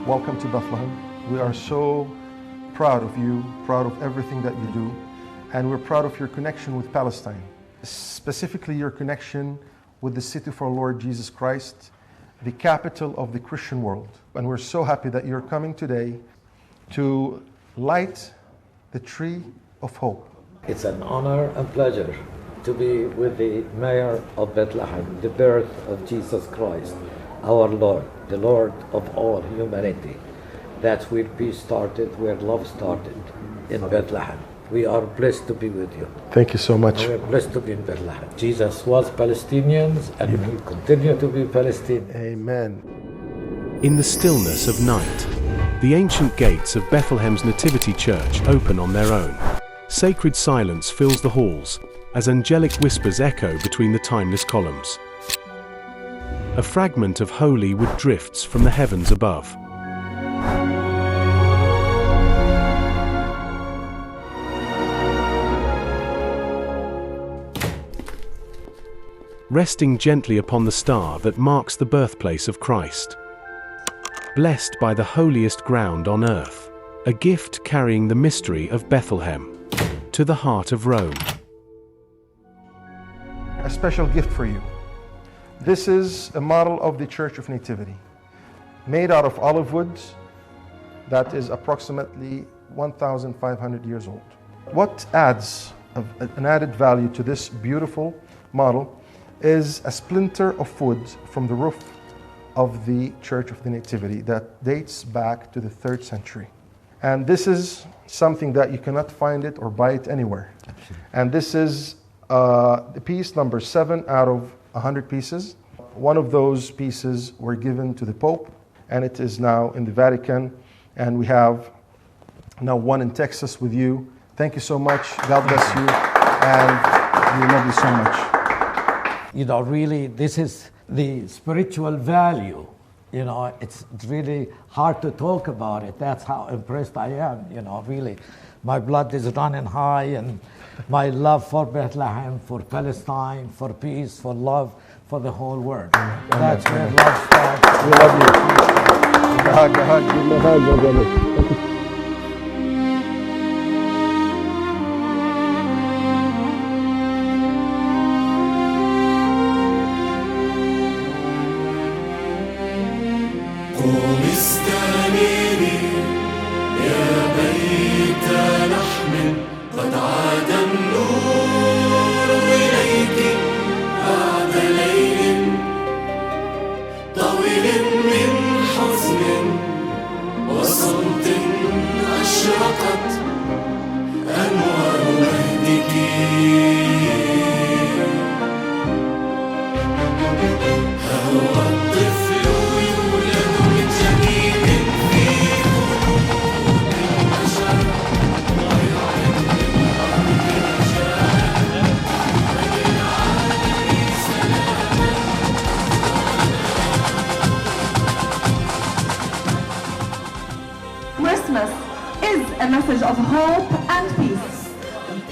Welcome to Bethlehem. We are so proud of you, proud of everything that you do, and we're proud of your connection with Palestine, specifically your connection with the city of our Lord Jesus Christ, the capital of the Christian world. And we're so happy that you're coming today to light the tree of hope. It's an honor and pleasure to be with the Mayor of Bethlehem, the birth of Jesus Christ, our Lord, the Lord of all humanity. That's where peace started, where love started, in Bethlehem. We are blessed to be with you. Thank you so much. We are blessed to be in Bethlehem. Jesus was Palestinian and he will continue to be Palestinian. Amen. In the stillness of night, the ancient gates of Bethlehem's Nativity Church open on their own. Sacred silence fills the halls as angelic whispers echo between the timeless columns. A fragment of holy wood drifts from the heavens above. Resting gently upon the star that marks the birthplace of Christ. Blessed by the holiest ground on earth, a gift carrying the mystery of Bethlehem to the heart of Rome. A special gift for you. This is a model of the Church of Nativity, made out of olive wood that is approximately 1,500 years old. What adds an added value to this beautiful model is a splinter of wood from the roof of the Church of the Nativity that dates back to the 3rd century. And this is something that you cannot find it or buy it anywhere. Absolutely. And this is the piece number 7 out of 100 pieces. One of those pieces were given to the Pope, and it is now in the Vatican. And we have now one in Texas with you. Thank you so much. God bless you. And we love you so much. You know, really, this is the spiritual value. You know, it's really hard to talk about it. That's how impressed I am, you know, really. My blood is running high, and my love for Bethlehem, for Palestine, for peace, for love, for the whole world. That's where love starts. We love you. Give me a hug, my brother. قوم استنيري يا بيت لحم قد عاد النور إليك بعد ليل طويل من حزن وصمت أشرقت أنوار مهدك هو الطفل Christmas is a message of hope and peace,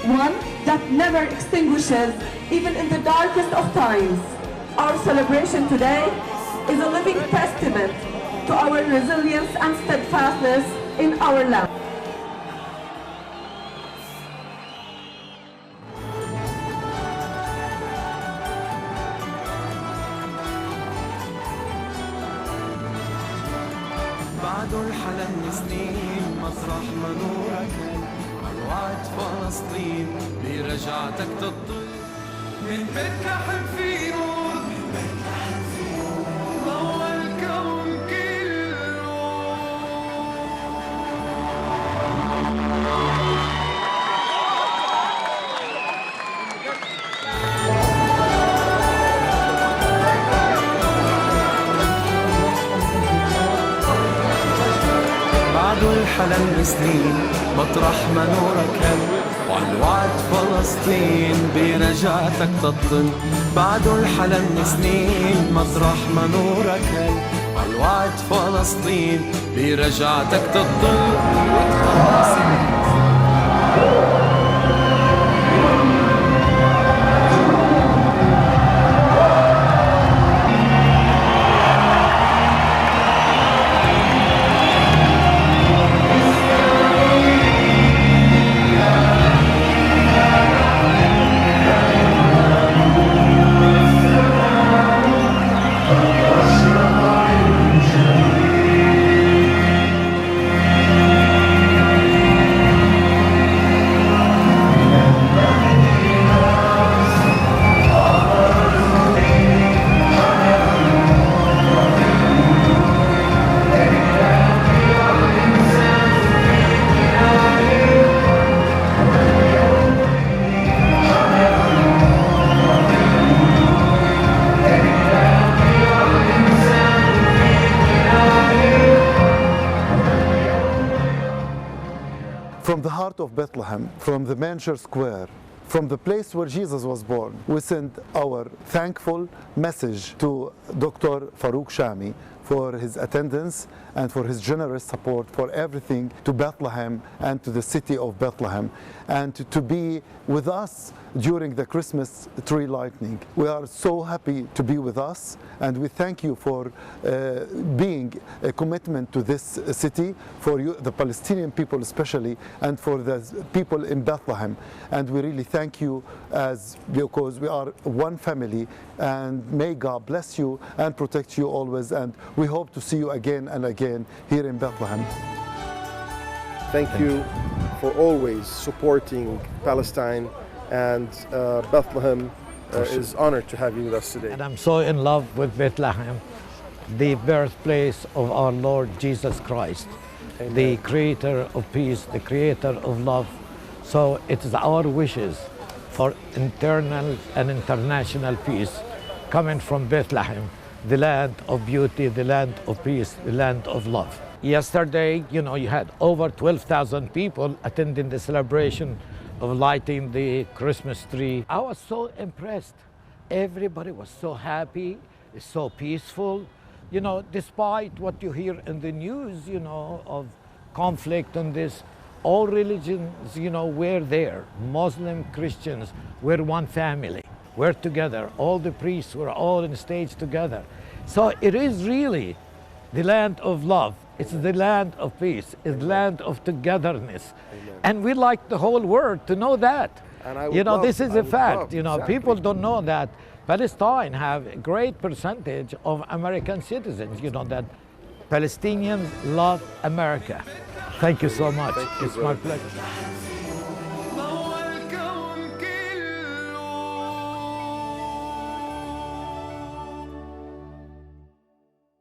one that never extinguishes even in the darkest of times. Our celebration today is a living testament to our resilience and steadfastness in our land. بعد الحلم سنين مطرح ما نورك وعد فلسطين برجعتك تطل من بتلحم في نور ضوى الكون كله بعد الحلم سنين مطرح ما نورك هل وعن وعد فلسطين برجعتك تطل بعد الحلم سنين مطرح ما نورك هل وعن وعد فلسطين برجعتك تطل of Bethlehem, from the Manger Square, from the place where Jesus was born, we send our thankful message to Dr. Farouk Shami for his attendance and for his generous support for everything to Bethlehem and to the city of Bethlehem, and to be with us during the Christmas tree lighting. We are so happy to be with us, and we thank you for being a commitment to this city, for you, the Palestinian people especially, and for the people in Bethlehem. And we really thank you because we are one family, and may God bless you and protect you always, and we hope to see you again and again here in Bethlehem. Thank you for always supporting Palestine, and Bethlehem is honored to have you with us today. And I'm so in love with Bethlehem, the birthplace of our Lord Jesus Christ, Amen. The creator of peace, the creator of love. So it is our wishes for internal and international peace coming from Bethlehem, the land of beauty, the land of peace, the land of love. Yesterday, you had over 12,000 people attending the celebration of lighting the Christmas tree. I was so impressed. Everybody was so happy, so peaceful. Despite what you hear in the news, of conflict and this, all religions, were there. Muslim, Christians, we're one family. We're together. All the priests were all on stage together. So it is really the land of love. It's the land of peace. It's the land of togetherness. Amen. And we like the whole world to know that. And I would This is a fact. exactly. People don't know that Palestine have a great percentage of American citizens. That Palestinians love America. Thank you so much. Thank you, It's my brother. pleasure.